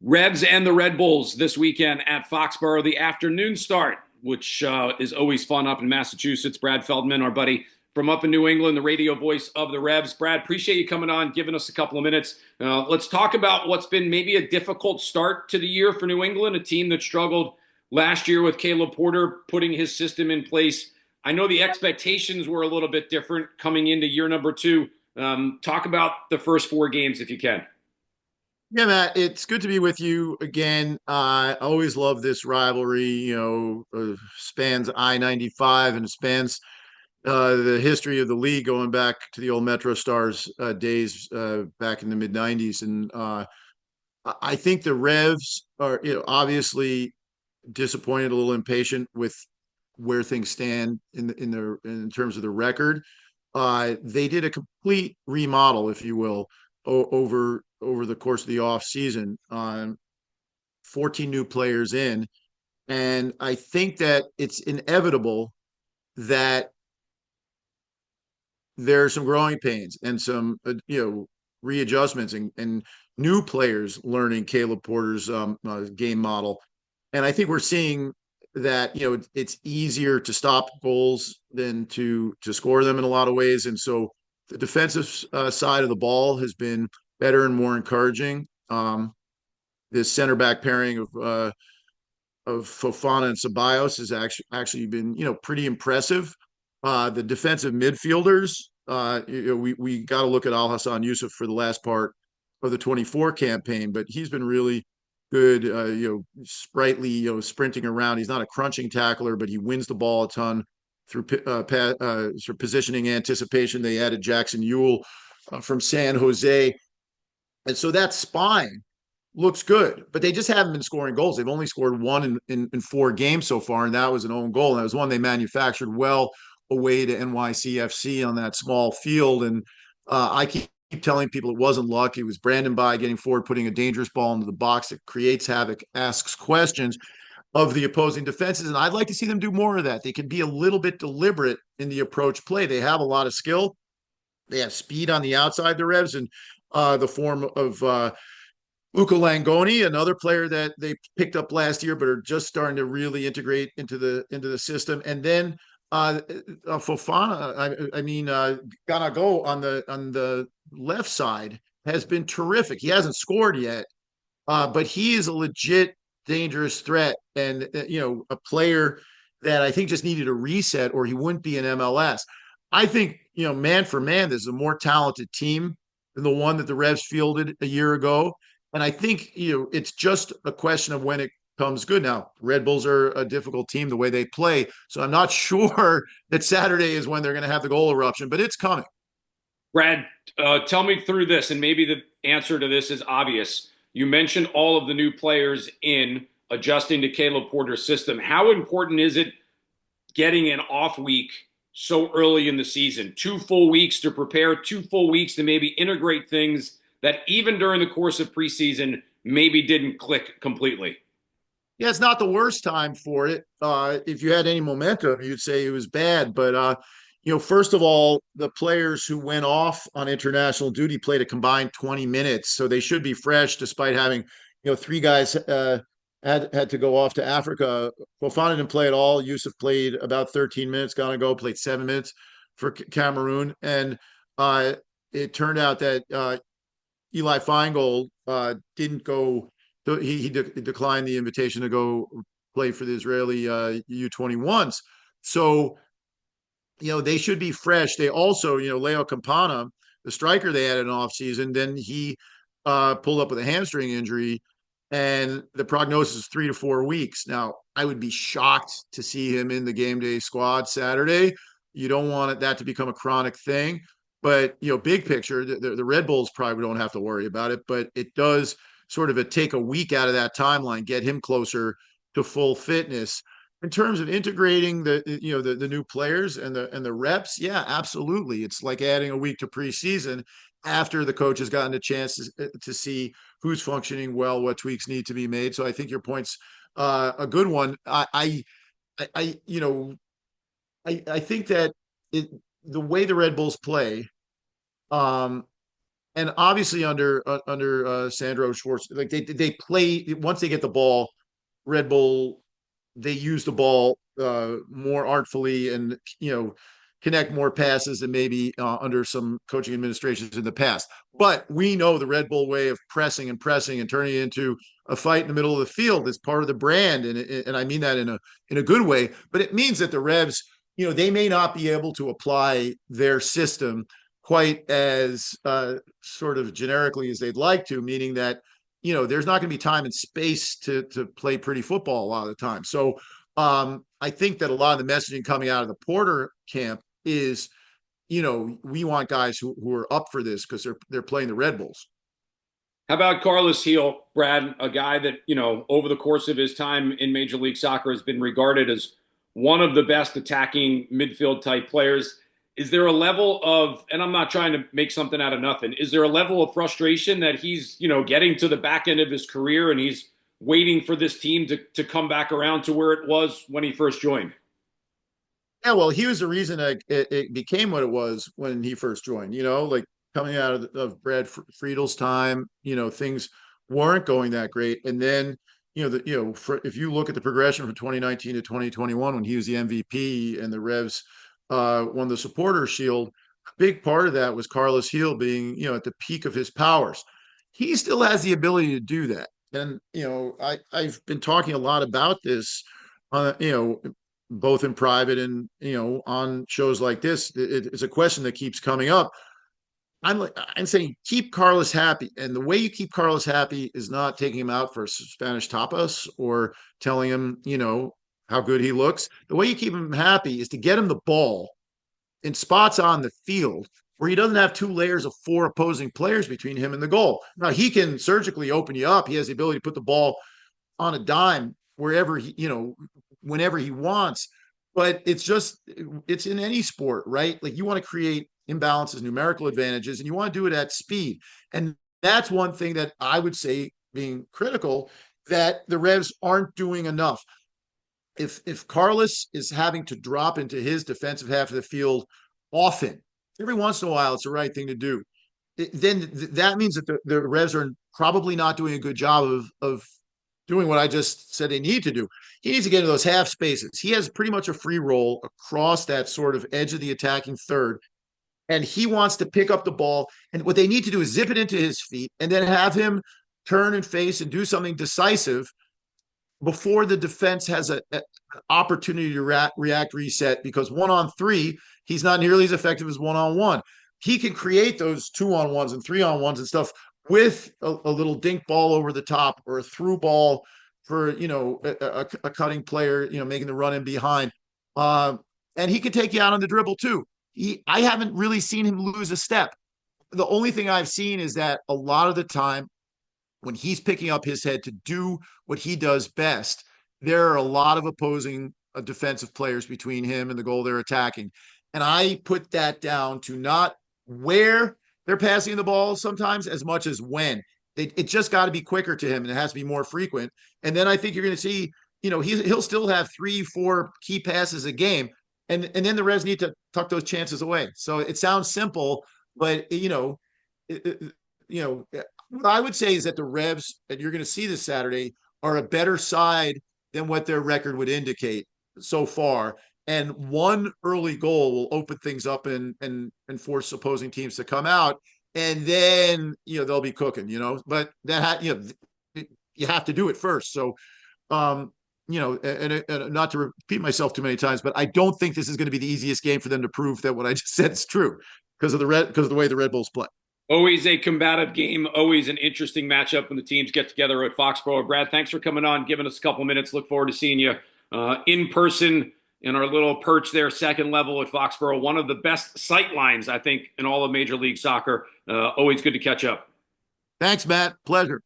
Revs and the Red Bulls this weekend at Foxborough, the afternoon start, which is always fun up in Massachusetts. Brad Feldman, our buddy from up in New England, the radio voice of the Revs. Brad, appreciate you coming on, giving us a couple of minutes. Let's talk about what's been maybe a difficult start to the year for New England, a team that struggled last year with Caleb Porter putting his system in place. I know the expectations were a little bit different coming into year number two. Talk about the first four games if you can. Yeah, Matt, it's good to be with you again. I always love this rivalry, spans I-95 and spans the history of the league going back to the old Metro Stars days back in the mid 90s. And I think the Revs are, obviously disappointed, a little impatient with where things stand in terms of the record. They did a complete remodel, if you will, over the course of the off season on 14 new players in. And I think that it's inevitable that there are some growing pains and some, readjustments and new players learning Caleb Porter's game model. And I think we're seeing that, it's easier to stop goals than to score them in a lot of ways. And so the defensive side of the ball has been better and more encouraging. This center back pairing of Fofana and Ceballos has actually been pretty impressive. The defensive midfielders, we got to look at Al Hassan Yusuf for the last part of the 24 campaign, but he's been really good. Sprightly, sprinting around. He's not a crunching tackler, but he wins the ball a ton through sort of positioning anticipation. They added Jackson Ewell from San Jose, and so that spine looks good, but they just haven't been scoring goals. They've only scored one in four games so far, and that was an own goal. And that was one they manufactured well away to NYCFC on that small field. And I keep telling people it wasn't luck. It was Brandon By getting forward, putting a dangerous ball into the box that creates havoc, asks questions of the opposing defenses. And I'd like to see them do more of that. They can be a little bit deliberate in the approach play. They have a lot of skill. They have speed on the outside, the Revs, and the form of Luca Langoni, another player that they picked up last year, but are just starting to really integrate into the system. And then Fofana, Ganago on the left side has been terrific. He hasn't scored yet, but he is a legit dangerous threat and a player that I think just needed a reset, or he wouldn't be in MLS. I think man for man, this is a more talented team than the one that the Revs fielded a year ago. And I think it's just a question of when it comes good. Now, Red Bulls are a difficult team the way they play, so I'm not sure that Saturday is when they're going to have the goal eruption, but it's coming. Brad, tell me through this, and maybe the answer to this is obvious. You mentioned all of the new players in adjusting to Caleb Porter's system. How important is it getting an off week so early in the season? 2 full weeks to prepare, 2 full weeks to maybe integrate things that even during the course of preseason maybe didn't click completely. Yeah, it's not the worst time for it. If you had any momentum, you'd say it was bad. But first of all, the players who went off on international duty played a combined 20 minutes, so they should be fresh, despite having three guys had to go off to Africa. Fofana didn't play at all. Yusuf played about 13 minutes. Ganago played 7 minutes for Cameroon, and it turned out that Eli Feingold didn't go. He declined the invitation to go play for the Israeli U21s. So, they should be fresh. They also, Leo Campana, the striker they had in off season, then he pulled up with a hamstring injury, and the prognosis is 3 to 4 weeks. Now, I would be shocked to see him in the game day squad Saturday. You don't want that to become a chronic thing. But, big picture, the Red Bulls probably don't have to worry about it, but it does sort of take a week out of that timeline, get him closer to full fitness. In terms of integrating the new players and the reps, yeah, absolutely. It's like adding a week to preseason after the coach has gotten a chance to see who's functioning well, what tweaks need to be made. So I think your point's a good one. I think that the way the Red Bulls play, um, and obviously under Sandro Schwartz, like they play once they get the ball, Red Bull, they use the ball more artfully and connect more passes than maybe under some coaching administrations in the past. But we know the Red Bull way of pressing and turning it into a fight in the middle of the field is part of the brand, and I mean that in a good way. But it means that the Revs, they may not be able to apply their system quite as sort of generically as they'd like to, meaning that there's not going to be time and space to play pretty football a lot of the time. So I think that a lot of the messaging coming out of the Porter camp is, we want guys who are up for this because they're playing the Red Bulls. How about Carlos Heel, Brad, a guy that, over the course of his time in Major League Soccer has been regarded as one of the best attacking midfield type players. Is there a level of, and I'm not trying to make something out of nothing, is there a level of frustration that he's, getting to the back end of his career and he's waiting for this team to come back around to where it was when he first joined? Yeah, well, he was the reason it became what it was when he first joined. Like coming out of Brad Friedel's time, things weren't going that great, and then if you look at the progression from 2019 to 2021 when he was the MVP and the Revs won the Supporter Shield, a big part of that was Carlos Heel being at the peak of his powers. He still has the ability to do that, and I've been talking a lot about this. Both in private and on shows like this, it's a question that keeps coming up. I'm saying keep Carlos happy, and the way you keep Carlos happy is not taking him out for Spanish tapas or telling him how good he looks. The way you keep him happy is to get him the ball in spots on the field where he doesn't have two layers of four opposing players between him and the goal. Now he can surgically open you up. He has the ability to put the ball on a dime wherever whenever he wants. But it's in any sport, right? Like you want to create imbalances, numerical advantages, and you want to do it at speed. And that's one thing that I would say being critical that the Revs aren't doing enough. If Carlos is having to drop into his defensive half of the field often, every once in a while, it's the right thing to do. Then that means that the Revs are probably not doing a good job of doing what I just said they need to do. He needs to get into those half spaces. He has pretty much a free roll across that sort of edge of the attacking third. And he wants to pick up the ball. And what they need to do is zip it into his feet and then have him turn and face and do something decisive before the defense has an opportunity to react, reset, because 1-on-3, he's not nearly as effective as 1-on-1. He can create those 2-on-1s and 3-on-1s and stuff with a little dink ball over the top or a through ball for a cutting player, making the run in behind. And he can take you out on the dribble too. I haven't really seen him lose a step. The only thing I've seen is that a lot of the time when he's picking up his head to do what he does best, there are a lot of opposing defensive players between him and the goal they're attacking. And I put that down to not where they're passing the ball sometimes as much as when. It just got to be quicker to him and it has to be more frequent. And then I think you're going to see, he'll still have 3-4 key passes a game. And then the Revs need to tuck those chances away. So it sounds simple, but what I would say is that the Revs, and you're going to see this Saturday, are a better side than what their record would indicate so far. And one early goal will open things up and force opposing teams to come out, and then they'll be cooking. But that you have to do it first. So, and not to repeat myself too many times, but I don't think this is going to be the easiest game for them to prove that what I just said is true because of the way the Red Bulls play. Always a combative game, always an interesting matchup when the teams get together at Foxborough. Brad, thanks for coming on, giving us a couple minutes. Look forward to seeing you in person in our little perch there, second level at Foxborough. One of the best sight lines, I think, in all of Major League Soccer. Always good to catch up. Thanks, Matt. Pleasure.